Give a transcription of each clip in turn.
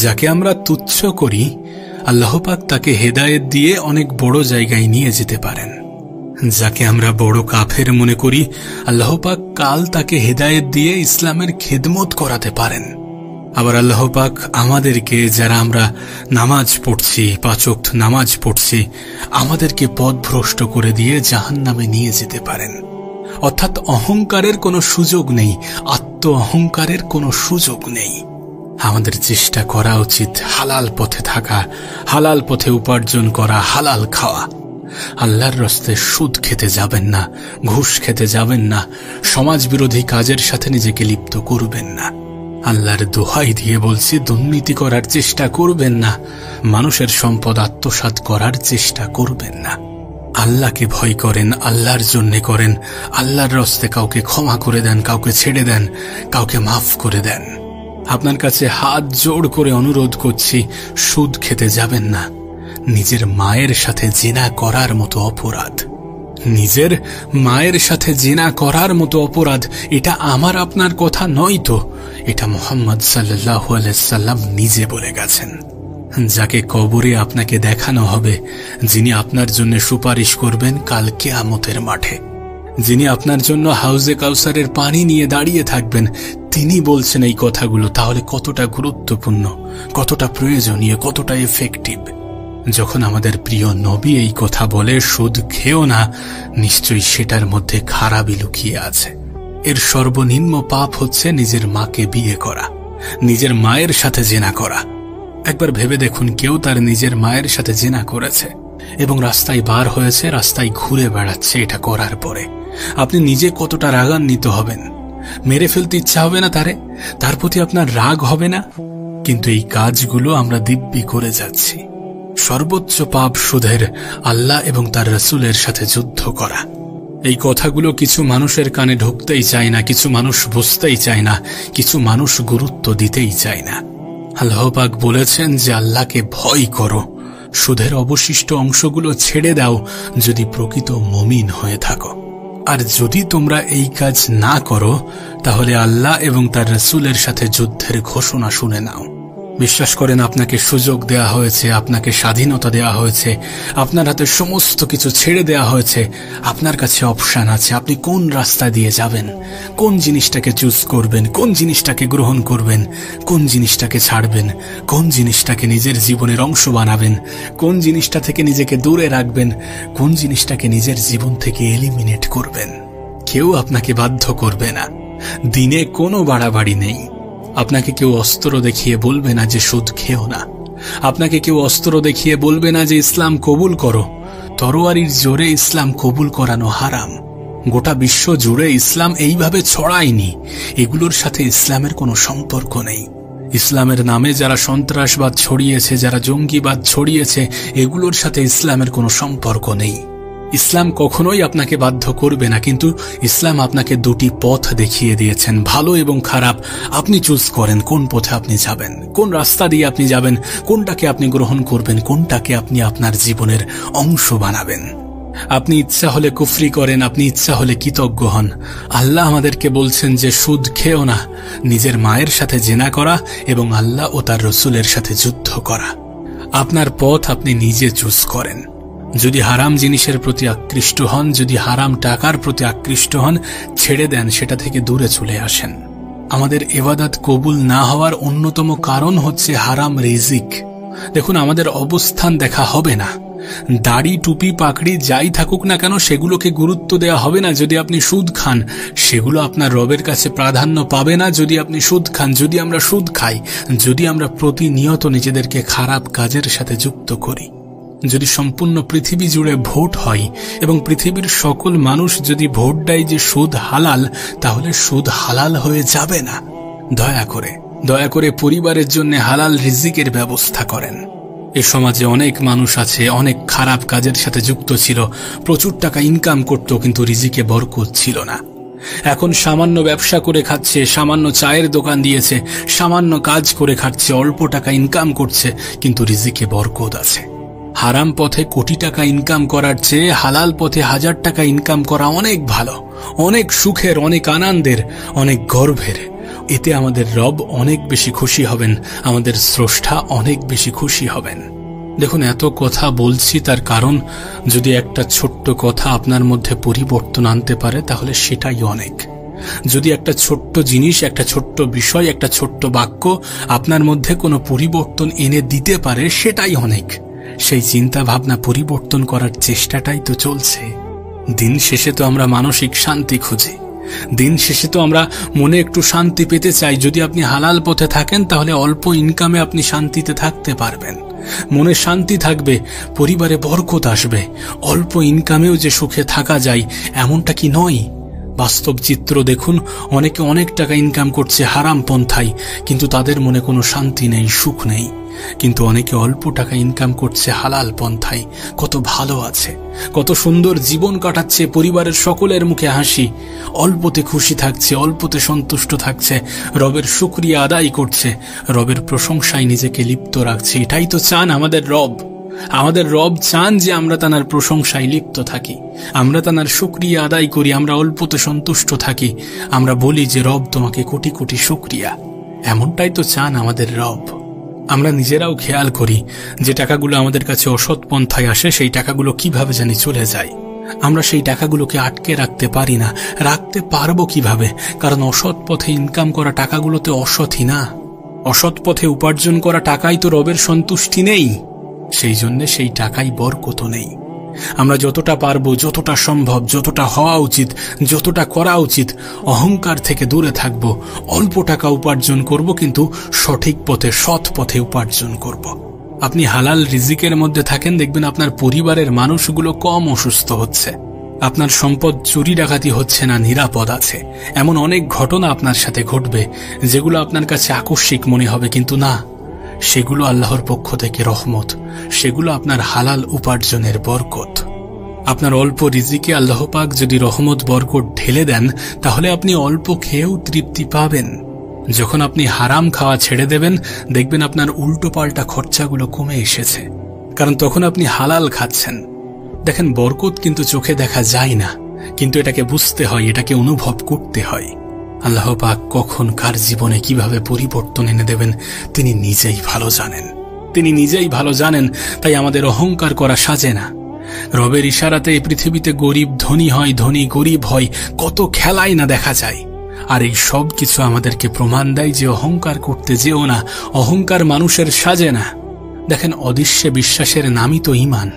যাকে আমরা তুচ্ছ করি আল্লাহ পাক তাকে হেদায়েত দিয়ে অনেক বড় জায়গায় নিয়ে যেতে পারেন। যাকে আমরা বড় কাফের মনে করি আল্লাহ পাক কাল তাকে হেদায়েত দিয়ে ইসলামের খেদমত করাতে পারেন। আবার আল্লাহ পাক আমাদেরকে, যারা আমরা নামাজ পড়ছি, 5 ওয়াক্ত নামাজ পড়ছি, আমাদেরকে পথভ্রষ্ট করে দিয়ে জাহান্নামে নিয়ে যেতে পারেন। অর্থাৎ অহংকারের কোনো সুযোগ নেই, আত্ম অহংকারের কোনো সুযোগ নেই। আমাদের চেষ্টা করা উচিত হালাল পথে থাকা, হালাল পথে উপার্জন করা, হালাল খাওয়া। আল্লাহর রাস্তায় সুদ খেতে যাবেন না, ঘুষ খেতে যাবেন না, সমাজ বিরোধী কাজের সাথে নিজেকে লিপ্ত করবেন না। আল্লাহর দোহাই দিয়ে বলছি, দুর্নীতি করার চেষ্টা করবেন না, মানুষের সম্পদ আত্মসাৎ করার চেষ্টা করবেন না। আল্লাহকে ভয় করেন, আল্লাহর জন্য করেন, আল্লাহর রাস্তায় কাউকে ক্ষমা করে দেন, কাউকে ছেড়ে দেন, কাউকে মাফ করে দেন। আপনার কাছে হাত জোড় করে অনুরোধ করছি, সুদ খেতে যাবেন না। নিজের মায়ের সাথে জিনা করার মতো অপরাধ, নিজের মায়ের সাথে জিনা করার মতো অপরাধ, এটা আমার আপনার কথা নয় তো, এটা মুহাম্মদ সাল্লাল্লাহু আলাইহি সাল্লাম নিজে বলে গেছেন। যাকে কবরে আপনাকে দেখানো হবে, যিনি আপনার জন্য সুপারিশ করবেন কাল কিয়ামতের মাঠে, যিনি আপনার জন্য হাউজে কাউসারের পানি নিয়ে দাঁড়িয়ে থাকবেন, তিনি বলছেন এই কথাগুলো, তাহলে কতটা গুরুত্বপূর্ণ, কতটা প্রয়োজনীয়, কতটা এফেক্টিভ। যখন আমাদের প্রিয় নবী এই কথা বলে, সুদ খেও না, নিশ্চয়ই সেটার মধ্যে খারাপই লুকিয়ে আছে। এর সর্বনিম্ন পাপ হচ্ছে নিজের মাকে বিয়ে করা, নিজের মায়ের সাথে জিনা করা। একবার ভেবে দেখুন, কেউ তার নিজের মায়ের সাথে জিনা করেছে এবং রাস্তায় বার হয়েছে, রাস্তায় ঘুরে বেড়াচ্ছে, এটা করার পরে আপনি নিজে কতটা রাগান্বিত হবেন। মেরে ফেলতে ইচ্ছা হবে না তার প্রতি আপনার রাগ হবে না? কিন্তু এই কাজগুলো আমরা দিব্যি করে যাচ্ছি। সর্বোচ্চ পাপ সুদের, আল্লাহ এবং তার রাসূলের সাথে যুদ্ধ করা। এই কথাগুলো কিছু মানুষের কানে ঢুকতেই চায় না, কিছু মানুষ বুঝতেই চায় না, কিছু মানুষ গুরুত্ব দিতেই চায় না। আল্লাহ পাক বলেছেন যে আল্লাহকে ভয় করো, সুদের অবশিষ্ট অংশগুলো ছেড়ে দাও যদি প্রকৃত মুমিন হয়ে থাকো। আর যদি তোমরা এই কাজ না করো, তাহলে আল্লাহ এবং তার রাসূলের সাথে যুদ্ধের ঘোষণা শুনে নাও। বিশ্বাস করেন, আপনাকে সুযোগ দেয়া হয়েছে, আপনাকে স্বাধীনতা দেয়া হয়েছে, আপনার হাতে সমস্ত কিছু ছেড়ে দেয়া হয়েছে। আপনার কাছে অপশন আছে, আপনি কোন রাস্তা দিয়ে যাবেন, কোন জিনিসটাকে চুজ করবেন, কোন জিনিসটাকে গ্রহণ করবেন, কোন জিনিসটাকে ছাড়বেন, কোন জিনিসটাকে নিজের জীবনের অংশ বানাবেন, কোন জিনিসটা থেকে নিজেকে দূরে রাখবেন, কোন জিনিসটাকে নিজের জীবন থেকে এলিমিনেট করবেন। কেউ আপনাকে বাধ্য করবে না। দিনে কোনো বাড়াবাড়ি নেই। আপনাকে কেউ অস্ত্র দেখিয়ে বলবে না যে সুদ খেও না। আপনাকে কেউ অস্ত্র দেখিয়ে বলবে না যে ইসলাম কবুল করো। তরোয়ারির জোরে ইসলাম কবুল করানো হারাম। গোটা বিশ্ব জুড়ে ইসলাম এইভাবে ছড়ায়নি। এগুলোর সাথে ইসলামের কোনো সম্পর্ক নেই। ইসলামের নামে যারা সন্ত্রাসবাদ ছড়িয়েছে, যারা জঙ্গিবাদ ছড়িয়েছে, এগুলোর সাথে ইসলামের কোনো সম্পর্ক নেই। ইসলাম কখনোই আপনাকে বাধ্য করবে না, কিন্তু ইসলাম আপনাকে দুটি পথ দেখিয়ে দিয়েছেন, ভালো এবং খারাপ। আপনি চুজ করেন কোন পথে আপনি যাবেন, কোন রাস্তা দিয়ে আপনি যাবেন, কোনটাকে আপনি গ্রহণ করবেন, কোনটাকে আপনি আপনার জীবনের অংশ বানাবেন। আপনি ইচ্ছা হলে কুফরি করেন, আপনি ইচ্ছা হলে কৃতজ্ঞ হন। আল্লাহ আমাদেরকে বলছেন যে সুদ খেও না, নিজের মায়ের সাথে জিনা করা এবং আল্লাহ ও তার রাসূলের সাথে যুদ্ধ করা। আপনার পথ আপনি নিজে চুজ করেন। যদি হারাম জিনিসের প্রতি আকৃষ্ট হন, যদি হারাম টাকার প্রতি আকৃষ্ট হন, ছেড়ে দেন, সেটা থেকে দূরে চলে আসেন। আমাদের ইবাদত কবুল না হওয়ার অন্যতম কারণ হচ্ছে হারাম রিজিক। দেখুন, আমাদের অবস্থান দেখা হবে না। দাড়ি, টুপি, পাকড়ি যাই থাকুক না কেন, সেগুলোকে গুরুত্ব দেওয়া হবে না যদি আপনি সুদ খান। সেগুলো আপনার রবের কাছে প্রাধান্য পাবে না যদি আপনি সুদ খান। যদি আমরা সুদ খাই, যদি আমরা প্রতিনিয়ত নিজেদেরকে খারাপ কাজের সাথে যুক্ত করি, যদি সম্পূর্ণ পৃথিবী জুড়ে ভোট হয় এবং পৃথিবীর সকল মানুষ যদি ভোট দেয় যে সুদ হালাল, তাহলে সুদ হালাল হয়ে যাবে না। দয়া করে পরিবারের জন্য হালাল রিজিকের ব্যবস্থা করেন। এ সমাজে অনেক মানুষ আছে, অনেক খারাপ কাজের সাথে যুক্ত ছিল, প্রচুর টাকা ইনকাম করত, কিন্তু রিজিকে বরকত ছিল না। এখন সামান্য ব্যবসা করে খাচ্ছে, সামান্য চায়ের দোকান দিয়েছে, সামান্য কাজ করে খাচ্ছে, অল্প টাকা ইনকাম করছে, কিন্তু রিজিকে বরকত আছে। হারাম পথে কোটি টাকা ইনকাম করার চেয়ে হালাল পথে 1000 টাকা ইনকাম করা অনেক ভালো, অনেক সুখের, অনেক আনন্দের, অনেক গর্বের। এতে আমাদের রব অনেক বেশি খুশি হবেন, আমাদের স্রষ্টা অনেক বেশি খুশি হবেন। দেখুন, এত কথা বলছি তার কারণ, যদি একটা ছোট্ট কথা আপনার মধ্যে পরিবর্তন আনতে পারে তাহলে সেটাই অনেক। যদি একটা ছোট্ট জিনিস, একটা ছোট্ট বিষয়, একটা ছোট্ট বাক্য আপনার মধ্যে কোনো পরিবর্তন এনে দিতে পারে সেটাই অনেক। সেই চিন্তা ভাবনা পরিবর্তন করার চেষ্টাটাই তো চলছে। দিন শেষে তো আমরা মানসিক শান্তি খুঁজি, দিন শেষে তো আমরা মনে একটু শান্তি পেতে চাই। যদি আপনি হালাল পথে থাকেন তাহলে অল্প ইনকামে আপনি শান্তিতে থাকতে পারবেন, মনে শান্তি থাকবে, পরিবারে বরকত আসবে। অল্প ইনকামেও যে সুখে থাকা যায় এমনটা কি নয়? বাস্তব চিত্র দেখুন, অনেকে অনেক টাকা ইনকাম করছে হারাম পন্থায়, কিন্তু তাদের মনে কোনো শান্তি নেই, সুখ নেই। কিন্তু অনেকে অল্প টাকা ইনকাম করছে হালাল পন্থায়, কত ভালো আছে, কত সুন্দর জীবন কাটাচ্ছে, পরিবারের সকলের মুখে হাসি, অল্পতে খুশি থাকছে, অল্পতে সন্তুষ্ট থাকছে, রবের শুকরিয়া আদায় করছে, রবের প্রশংসায় নিজেকে লিপ্ত রাখছে। এটাই তো চান আমাদের রব। আমাদের রব চান যে আমরা তাঁর প্রশংসায় লিপ্ত থাকি, আমরা তাঁর শুকরিয়া আদায় করি, আমরা অল্পতে সন্তুষ্ট থাকি, আমরা বলি যে রব তোমাকে কোটি কোটি শুকরিয়া। এমনটাই তো চান আমাদের রব। আমরা নিজেরাও খেয়াল করি যে টাকাগুলো আমাদের কাছে অসৎ পন্থায় আসে, সেই টাকাগুলো কিভাবে জানি চলে যায়। আমরা সেই টাকাগুলোকে আটকে রাখতে পারি না। রাখতে পারবো কিভাবে? কারণ অসৎ পথে ইনকাম করা টাকাগুলোতে অসৎই না। অসৎ পথে উপার্জন করা টাকাই তো রবের সন্তুষ্টি নেই, সেই জন্যে সেই টাকাই বরকত নেই। আমরা যতটা পারবো, যতটা সম্ভব, যতটা হওয়া উচিত, যতটা করা উচিত, অহংকার থেকে দূরে থাকব। অল্প টাকা উপার্জন করব, কিন্তু সঠিক পথে, সৎ পথে উপার্জন করব। আপনি হালাল রিজিকের মধ্যে থাকেন, দেখবেন আপনার পরিবারের মানুষগুলো কম অসুস্থ হচ্ছে, আপনার সম্পদ চুরি ডাকাতি হচ্ছে না, নিরাপদ আছে। এমন অনেক ঘটনা আপনার সাথে ঘটবে যেগুলো আপনার কাছে আকস্মিক মনে হবে, কিন্তু না, সেগুলো আল্লাহর পক্ষ থেকে রহমত, সেগুলো আপনার হালাল উপার্জনের বরকত। আপনার অল্প রিজিকে আল্লাহ পাক যদি রহমত বরকত ঢেলে দেন তাহলে আপনি অল্প খেয়েও তৃপ্তি পাবেন। যখন আপনি হারাম খাওয়া ছেড়ে দেবেন দেখবেন আপনার উল্টো পাল্টা খরচাগুলো কমে এসেছে, কারণ তখন আপনি হালাল খাচ্ছেন। দেখেন, বরকত কিন্তু চোখে দেখা যায় না, কিন্তু এটাকে বুঝতে হয়, এটাকে অনুভব করতে হয়। আল্লাহ পাক কখন কার জীবনে কিভাবে পরিবর্তন এনে দেবেন তিনি নিজেই ভালো জানেন, তিনি নিজেই ভালো জানেন। তাই আমাদের অহংকার করা সাজে না। রবের ইশারাতে এই পৃথিবীতে গরিব ধনী হয়, ধনী গরিব হয়, কত খেলাই না দেখা যায়। আর এই সব কিছু আমাদেরকে প্রমাণ দেয় যে অহংকার করতে যেও না, অহংকার মানুষের সাজে না। দেখেন, অদৃশ্যে বিশ্বাসের নামই তো ঈমান।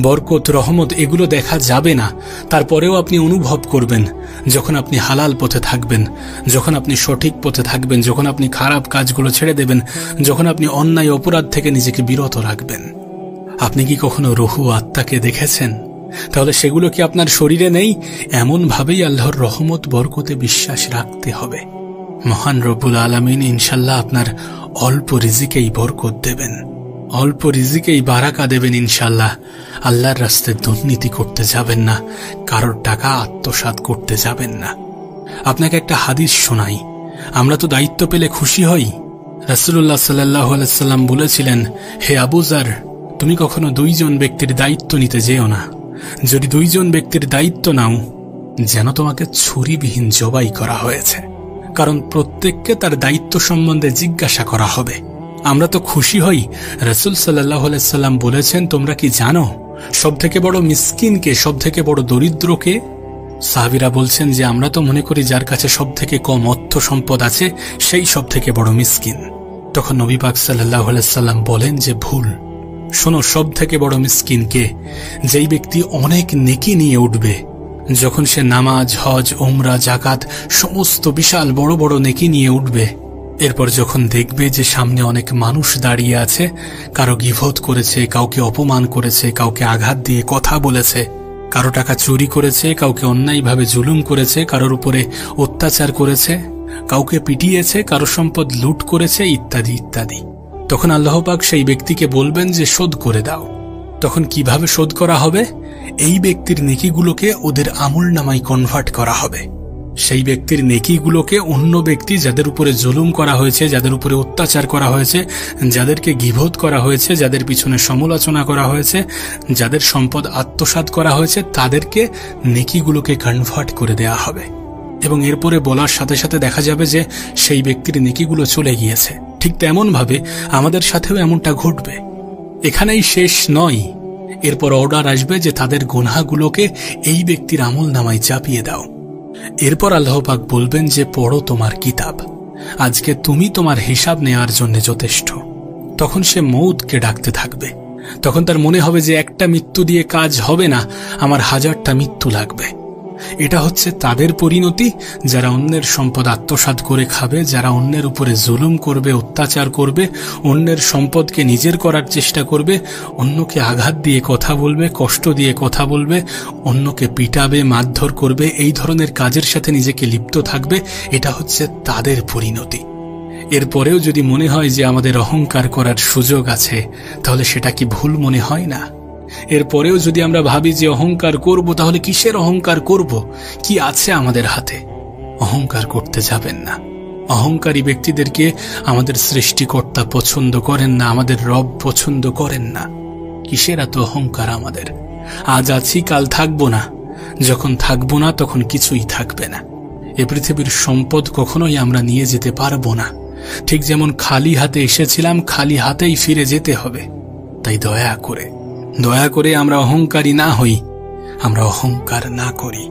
বরকত, রহমত এগুলো দেখা যাবে না, তারপরেও আপনি অনুভব করবেন যখন আপনি হালাল পথে থাকবেন, যখন আপনি সঠিক পথে থাকবেন, যখন আপনি খারাপ কাজগুলো ছেড়ে দেবেন, যখন আপনি অন্যায় অপরাধ থেকে নিজেকে বিরত রাখবেন। আপনি কি কখনো রুহু আত্মাকে দেখেছেন? তাহলে সেগুলো কি আপনার শরীরে নেই? এমন ভাবেই আল্লাহর রহমত বরকতে বিশ্বাস রাখতে হবে। মহান রব্বুল আলামিন ইনশাল্লাহ আপনার অল্প রিজিকেই বরকত দেবেন, অল্প রিজিকেই বারাকা দেবেন ইনশাল্লাহ। আল্লাহর রাস্তায় দুর্নীতি করতে যাবেন না, কারোর টাকা আত্মসাৎ করতে যাবেন না। আপনাকে একটা হাদিস শোনাই, আমরা তো দায়িত্ব পেলে খুশি হই। রাসূলুল্লাহ সাল্লাল্লাহু আলাইহি ওয়াসাল্লাম বলেছিলেন, হে আবু যার, তুমি কখনো দুইজন ব্যক্তির দায়িত্ব নিতে যেও না। যদি দুইজন ব্যক্তির দায়িত্ব নাও, যেন তোমাকে ছুরিবিহীন জবাই করা হয়েছে, কারণ প্রত্যেককে তার দায়িত্ব সম্বন্ধে জিজ্ঞাসা করা হবে। আমরা তো খুশি হই। রাসূল সাল্লাল্লাহু আলাইহি ওয়াসাল্লাম বলেছেন, তোমরা কি জানো সবথেকে বড় মিসকিনকে, সবথেকে বড় দরিদ্রকে? সাহাবীরা বলছেন যে আমরা তো মনে করি যার কাছে সবথেকে কম অর্থ সম্পদ আছে সেই সবথেকে বড় মিসকিন। তখন নবী পাক সাল্লাল্লাহু আলাইহি ওয়াসাল্লাম বলেন যে ভুল, শোনো, সবথেকে বড় মিসকিন কে? যেই ব্যক্তি অনেক নেকি নিয়ে উঠবে, যখন সে নামাজ, হজ, উমরা, যাকাত সমস্ত বিশাল বড় বড় নেকি নিয়ে উঠবে, এরপর যখন দেখবে যে সামনে অনেক মানুষ দাঁড়িয়ে আছে, কারো গীবত করেছে, কাউকে অপমান করেছে, কাউকে আঘাত দিয়ে কথা বলেছে, কারো টাকা চুরি করেছে, কাউকে অন্যায়ভাবে জুলুম করেছে, কারোর উপরে অত্যাচার করেছে, কাউকে পিটিয়েছে, কারো সম্পদ লুট করেছে, ইত্যাদি ইত্যাদি, তখন আল্লাহ পাক সেই ব্যক্তিকে বলবেন যে শোধ করে দাও। তখন কিভাবে শোধ করা হবে? এই ব্যক্তির নেকিগুলোকে ওদের আমলনামায় কনভার্ট করা হবে। সেই ব্যক্তির নেকিগুলোকে অন্য ব্যক্তি যাদের উপরে জুলুম করা হয়েছে, যাদের উপরে অত্যাচার করা হয়েছে, যাদেরকে গীবত করা হয়েছে, যাদের পিছনে সমালোচনা করা হয়েছে, যাদের সম্পদ আত্মসাৎ করা হয়েছে, তাদেরকে নেকিগুলোকে কনভার্ট করে দেয়া হবে। এবং এরপরে বলার সাথে সাথে দেখা যাবে যে সেই ব্যক্তির নেকিগুলো চলে গিয়েছে। ঠিক তেমন ভাবে আমাদের সাথেও এমনটা ঘটবে। এখানেই শেষ নয়, এরপর অর্ডার আসবে যে তাদের গুনাহগুলোকে এই ব্যক্তির আমল নামায় চাপিয়ে দাও। এরপর আল্লাহ পাক বলবেন যে পড়ো তোমার কিতাব, আজকে তুমি তোমার হিসাব নেওয়ার জন্য যথেষ্ট। তখন সে মউতকে ডাকতে থাকবে। তখন তার মনে হবে যে একটা মৃত্যু দিয়ে কাজ হবে না, আমার 1000টা মৃত্যু লাগবে। এটা হচ্ছে তাদের পরিণতি, যারা অন্যের সম্পদ আত্মসাৎ করে খাবে, যারা অন্যের উপরে জুলুম করবে, অত্যাচার করবে, অন্যের সম্পদকে নিজের করার চেষ্টা করবে, অন্যকে আঘাত দিয়ে কথা বলবে, কষ্ট দিয়ে কথা বলবে, অন্যকে পিটাবে, মারধর করবে, এই ধরনের কাজের সাথে নিজেকে লিপ্ত থাকবে। এটা হচ্ছে তাদের পরিণতি। এরপরেও যদি মনে হয় যে আমাদের অহংকার করার সুযোগ আছে, তাহলে সেটা কি ভুল মনে হয় না? এরপরেও যদি আমরা ভাবি যে অহংকার করব, তাহলে কিসের অহংকার করব? কি আছে আমাদের হাতে? অহংকার করতে যাবেন না। অহংকারী ব্যক্তিদেরকে আমাদের সৃষ্টিকর্তা পছন্দ করেন না, আমাদের রব পছন্দ করেন না। কিসের এত অহংকার আমাদের? আজ আছি, কাল থাকবো না। যখন থাকবো না, তখন কিছুই থাকবে না। এ পৃথিবীর সম্পদ কখনোই আমরা নিয়ে যেতে পারবো না। ঠিক যেমন খালি হাতে এসেছিলাম, খালি হাতেই ফিরে যেতে হবে। তাই দয়া করে আমরা অহংকারী না হই, আমরা অহংকার না করি।